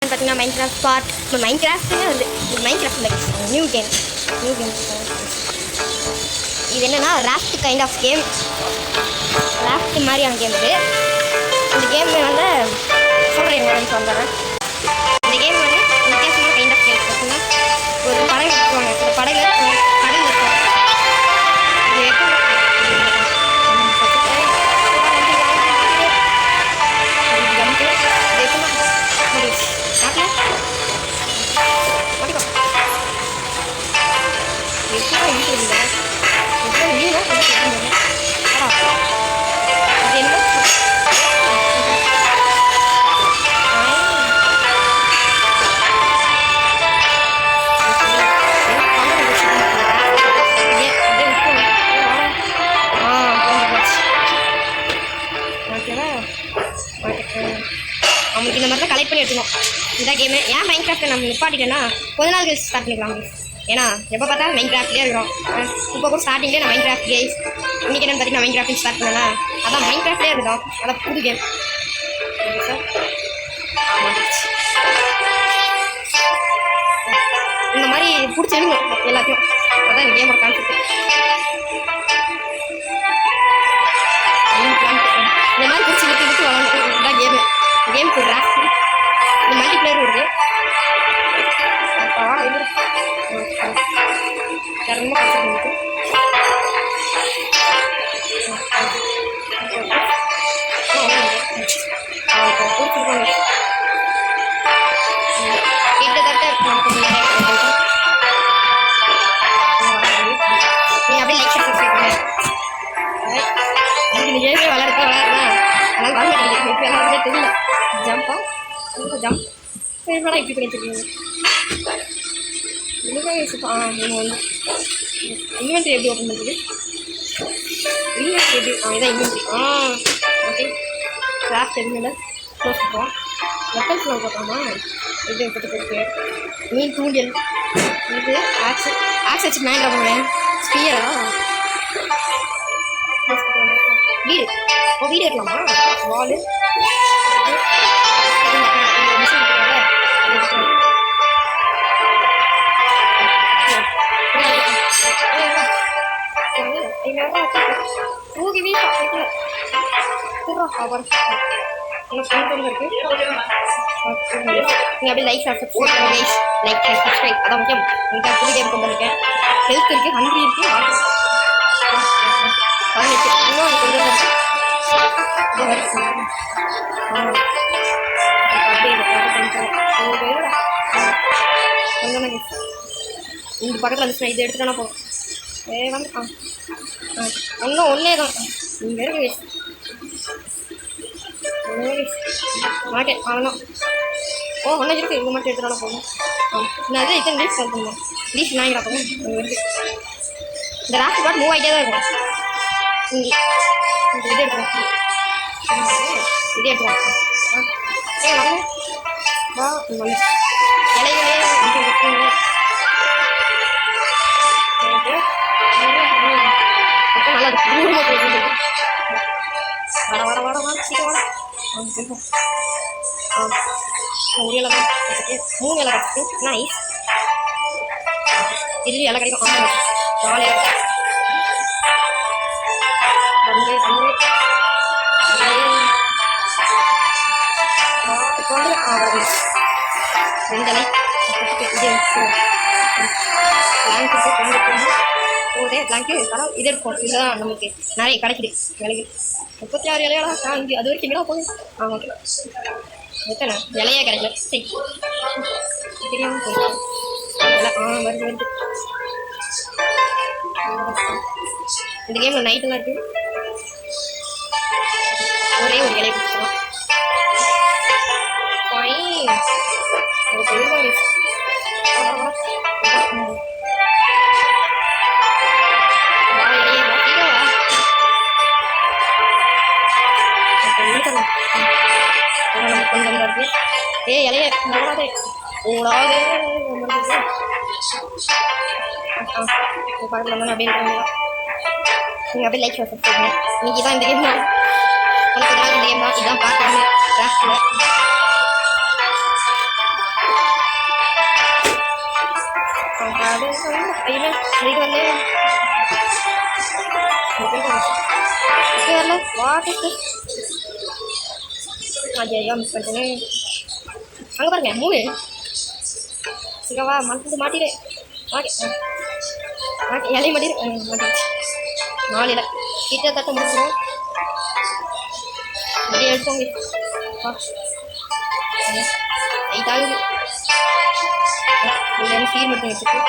பார்த்தீங்கன்னா Minecraft part. இப்போ மைன்கிராஃப்ட்டே வந்து மைன்கிராஃப்ட் லைக் நியூ கேம். இது என்னென்னா raft kind of game. Raft மாதிரியான கேம் இது. இந்த கேம் வந்து சொல்கிறேன் சொல்கிறேன். இந்த கேம் வந்து வித்தியாசமான கைண்ட் ஆஃப் கேம். பார்த்தீங்கன்னா ஒரு படகு இருக்குவாங்க. இந்த படகுல கடல் இருக்கும். அவங்களுக்கு இந்த மாதிரி தான் கலெக்ட் பண்ணி எடுத்துக்கணும் இந்த கேமு. ஏன் மைன்கிராஃப்ட்டை நம்ம நிப்பாட்டிட்டேன்னா கொஞ்ச நாள் கழிச்சு ஸ்டார்ட் பண்ணிக்கலாம். ஏன்னா எப்போ பார்த்தாலும் மைன்கிராஃப்ட்லேயே இருக்கிறோம். இப்போ கூட ஸ்டார்டிங்லேயே நான் மைன்கிராஃப்ட் கேஸ் இன்றைக்கி என்னென்னு பார்த்தீங்கன்னா மைன்கிராஃப்ட் ஸ்டார்ட் பண்ணேன்னா அதான் மைன்கிராஃப்ட்லேயே இருக்கோம். அதான் புது கேம். இந்த மாதிரி பிடிச்சிருக்கணும் எல்லாத்தையும். அதான் இந்த கேமோட கான்செப்ட். இந்த மாதிரி பிடிச்சி விட்டு வளர்ந்து இதான் கேமு. கேமுக்கு ஒரு ராஃப்ட் இந்த மல்டிப்ளேயர் வருது. ரொம்ப கஷ்டம். இப்படி பண்ணிட்டுருக்கீங்க இன்வென்ட்ரி எப்படி ஓப்பன் பண்ணுறது? இன்வென்ட்ரி எப்படி இதான் இன்வென்ட்ரி. ஓகே கிராஃப்ட் எதுவுமே க்ளோஸ் பண்ணுறோம். வெப்பன்ஸ்லாம் பார்த்தோம்னா இது போட்டு மீன் தூண்டியல் இது ஆக்ஸ் வச்சு மேன் பண்ணுவேன். ஸ்பியரா வீடு வீடு இருக்கலாமா? வாலு அப்படியே லைக் சப்ஸ்கிரைப் அதான் முக்கியம். எனக்கு புது கேம் கொண்டு வந்திருக்கேன். ஹெல்த் இருக்குது, ஹண்ட்ரி இருக்குது, இந்த பக்கத்தில் வந்துச்சுன்னா இதை எடுத்துட்டா போகும். வந்து ஒன்றே தான் இங்கே இருக்கு. மாட்டேன் அவ்வளோ. ஒன்றே இருக்குது. இங்கே மட்டும் எடுத்துட்டாலும் போகும். நான் அது இத்தனை லீஃப் கால் பண்ணுவோம். லீஃப் நான் இங்கே போகும். இங்கே இருக்குது. இந்த ராஃப்ட் பாட் மூவ் ஆகிட்டே தான் இருக்கும். இங்கே இது எடுத்துக்கலாம். இது எடுத்துக்கலாம். வா இலைகளே நல்லா தூரமாக போயிட்டு வட வட வட வா சீக்கிரம் வட. ஒரு இலை தான் 3 இலை கிடச்சிட்டு நைஸ். இதுலேயும் இலை கிடைக்கும். 4 இலை 2 இலை பிளாங்க்கு ஆனால் இது எடுப்போம். இதுதான் நமக்கு நிறைய கிடைக்குது. விலைக்கு 36 இலையாடா. இங்கே அது வரைக்கும் எங்கடா போகுது? ஓகே எத்தனை இலையா கிடைக்கல. சரி தெரியாமல் போயிடும். வருது வருது. இந்த கேமில் நைட்டெல்லாம் இருக்குது. ஒரே ஒரு இலையை கொடுத்துருவோம். இலைய ஓடாதே ஓடாதே பக்கத்தில் வந்து அப்படியே நீங்கள் அப்படியே லைக் வச்சுருக்கீங்க. இன்னைக்கு தான் இந்த கேம் தான் உனக்கு தான் இந்த கேம் தான். இதுதான் பார்க்குறேன் கிராஃப்டில் ஐயோ இது வரல வரல வாட் இஸ் ஐயோ மிஸ் பண்ணிட்டேனே அங்கே பாருங்க 3 சிகவா மாட்டிடு மாட்டி இலையை மாட்டிடு மாட்டிடுச்சு 4 இலை கிட்டத்தட்ட முடிச்சிடும் அப்படியே எடுப்போங்க ஐட்டாகுது சீர் மட்டும் எடுத்துட்டு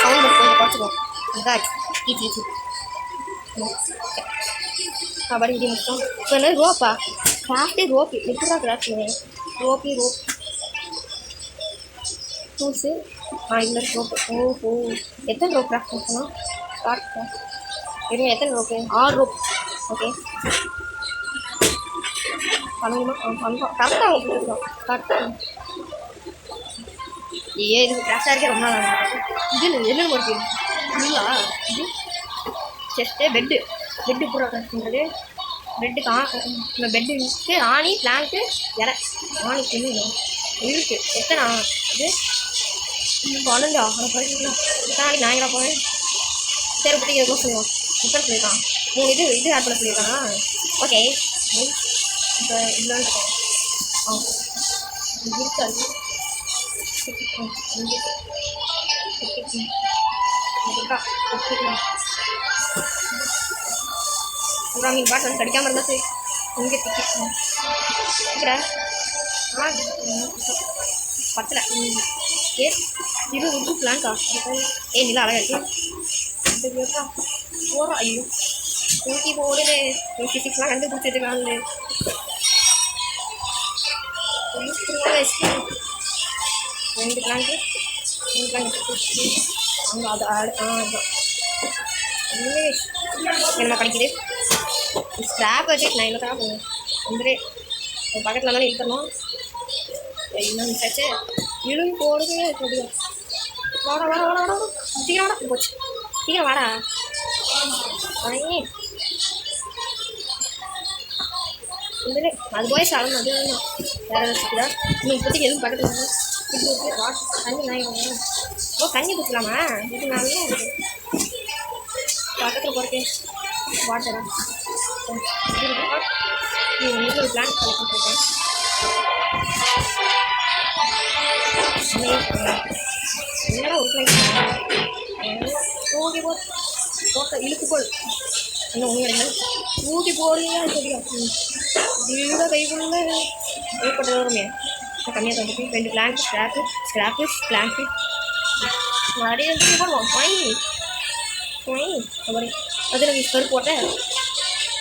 சவுண்ட் கொஞ்சம் குறைச்சிக்கும் இதாக ஈச்சி கபடி இது முடிச்சோம் இப்போ என்ன ரோப்பா கிராஃப்டே ரோப்பு எப்படா கிராஃப்ட் ரோப்பு டூல்ஸு இல்லை ரோப்பு ஓஹோ எத்தனை ரோப் கிராஃப்ட் பண்ணணும் காட்டு இருங்க எத்தனை ரோப்பு 6 ரோப் ஓகே பண்ணுமா பண்ணுறோம் கரெக்டாக அவங்க கொடுத்துருக்கோம் கரெக்டாக இது கிராஃப்டாக இருக்க ரொம்ப நாள் இது என்ன ஒரு இல்லா இது செஸ்ட்டு பெட்டு பூரா கற்றுன்றது பெட்டுக்கு இந்த பெட்டுக்கு ஆணி பிளாங்க்கு இலை ஆணி என்ன இருக்குது எத்தனை இது 12 அப்புறம் படிக்கலாம் நாளைக்கு நான் எங்கே போவேன் சரி பற்றி எதுவும் சொல்லுவோம் இப்போ சொல்லியிருக்கான் 3 இது ஆட் பண்ண சொல்லியிருக்கானா ஓகே இப்போ இல்லைன்னு இருக்கோம் இருக்காது மீன் பாட்டு வந்து கடிக்காமல் இருந்தால் சரி இங்கே திக்கிறேன் பத்தலை இது உப்பு பிளான்க்கா நிலா அழகா இருக்கு போகிறோம் ஐயோ தூக்கி போடுது ஃபிசிக்ஸ்லாம் கண்டுபிடிச்சிருக்காங்க 2 பிளான்க்கு அங்கே அது என்ன கிடைக்குது ஸ்கிராப் வச்சு நான் என்ன தான் பண்ணுவேன் வந்துடு பக்கத்தில் தானே இருக்கணும் இன்னும் மிஸ்ஸாச்சு இழுவி போடுது முடியும் வாடா வாடா வாடா வாடா சீக்கிரம் வாடா போச்சு சீக்கிரம் வாடா வணங்கி வந்துடு அது போய் சாலம் அது வேறு வச்சுக்குதா இன்னும் இப்போதைக்கு எதுவும் பக்கத்தில் தண்ணி வாங்கிக்கோங்க ஓ தண்ணி குடிக்கலாமா இது நாளே பக்கத்தில் போகிறக்கு வாட்டரா இது ஒரு பிளான் கலெக்ட் பண்ணிருக்கேன் என்னடா ஒரு பிளான் தூக்கி போட்ட இழுத்து போல் இன்னும் ஒன்று தூக்கி போடுறீங்க தெரியும் வீட கைக்குள்ள ஏற்பட்டது வருமே கம்மியாக வந்துட்டு 2 பிளான்ட் ஸ்கிராப்பு பிளான்ட்டு நிறைய போடுவோம் அதில் கருப்பு போட்டேன்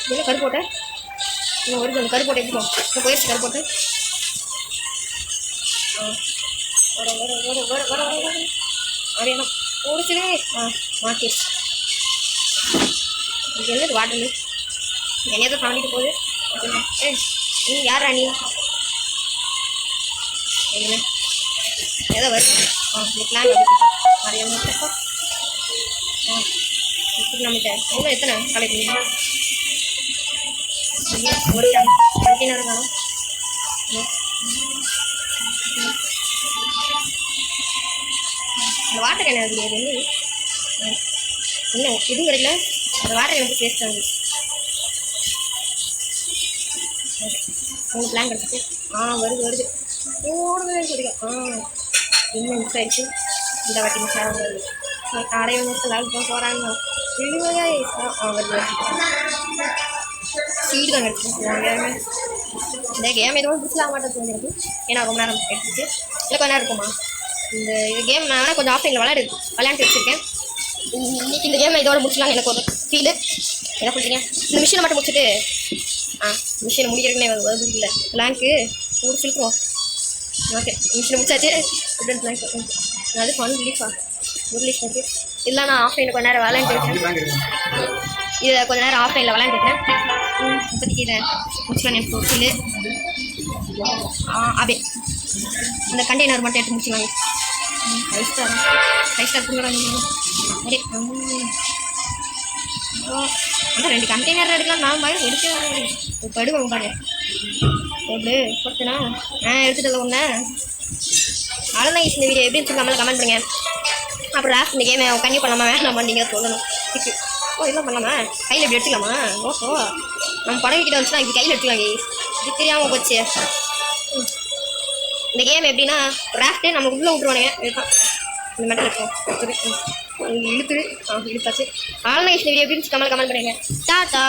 என்ன கருப்பு போட்டேன் இன்னும் வருது அந்த கருப்பு போட்டை எடுத்துக்கோம் இப்போ போயிடுச்சு கருப்பு போட்டு வர அப்படியே ஓடிச்சுனே மாற்றிடுச்சு இது என்னது வாட்டரு என்னையை தான் தாண்டிட்டு போகுது நீ யார் ராணி என்ன ஏதோ வருது இந்த பிளான் நிறைய முடிச்சப்போ இப்படி நம்மகிட்ட எவ்வளோ எத்தனை கலைக்கு ஒரு கண்டெய்னர் வேணும் அந்த வாட்டர் கேன் அது வந்து இன்னும் இதுவும் கிடைக்கல அந்த வாட்டர் எனக்கு டேஸ்ட் ஆகுது 3 பிளான் கிடச்சிட்டு வருது ஓடுவேன்னு சொல்லிடும் இன்னும் மிஸ் ஆகிடுச்சு இந்த வாட்டி மிஸ் ஆகுது அடைய லாக் போகிறாங்க வருது சீடு தான் கிடச்சிருக்காங்க இந்த கேம் எதுவும் பிடிச்சலாம் மாட்டேன் எனக்கு ஏன்னா ரொம்ப நேரம் எடுத்துச்சு இல்லை கொஞ்ச நேரம் இருக்குமா இந்த கேம் நான் கொஞ்சம் ஆஃப்லைனில் விளையாண்டு வச்சுருக்கேன் இன்னைக்கு இந்த கேமை இதோட முடிச்சலாம் எனக்கு ஒரு ஃபீலு என்ன சொல்கிறீங்க இந்த மிஷினை மட்டும் முடிச்சுட்டு மிஷினை முடிக்கிறதுனே வருது இல்லை பிளாங்க்கு ஒரு ஃபில்ட்ருவோம் ஓகே மிஷினை முடிச்சாச்சு உடன் பிளாங்க் அது ஃபன் ரிலீஃபா ஒரு ரிலீஃப் இருக்குது இல்லை நான் ஆஃப்லைனில் கொஞ்ச நேரம் விளையாண்டுருக்கேன் இதை கொஞ்ச நேரம் ஆஃப்லைனில் விளையாண்டுருக்கேன் இப்போதைக்கு இதை முடிச்சுக்கலாம் எனக்கு ஒரு ஃபீலு அப்படியே அந்த கண்டெய்னர் மட்டும் எடுத்து முடிச்சுக்கலாம் 5 ஸ்டார் கொடுக்குறாங்க அப்படியே ஆனால் 2 கண்டெய்னர் எடுக்கலாம் நான் எடுக்க படுவேன் பாருங்க எப்படி போட்டுனா எடுத்துட்டு ஒன்று அவ்வளோதான் இந்த வீடியோ எப்படி சொல்லி நம்மளை கமெண்ட் பண்ணுங்க. அப்புறம் லாஸ்ட் இந்த கேமை கண்டிப்பாக பண்ணலாமா வேணாமா நீங்கள் சொல்லணும். ஓ இதெல்லாம் பண்ணலாமா கையில் எப்படி எடுத்துக்கலாமா? ஓஹோ நம்ம படம் கிட்ட வந்துச்சுன்னா இப்படி கையில் எடுத்துக்கலாம். இது தெரியாமல் போச்சு. இந்த கேம் எப்படின்னா ராஃப்ட்டு நமக்கு உள்ளே விட்டுருவானுங்க இதுதான் இந்த மெட்டல் இருக்கும் இழுத்துரு இழுத்தாச்சு. அவ்வளோதான் இந்த வீடியோ எப்படி கமெண்ட் பண்ணுங்க. டாட்டா.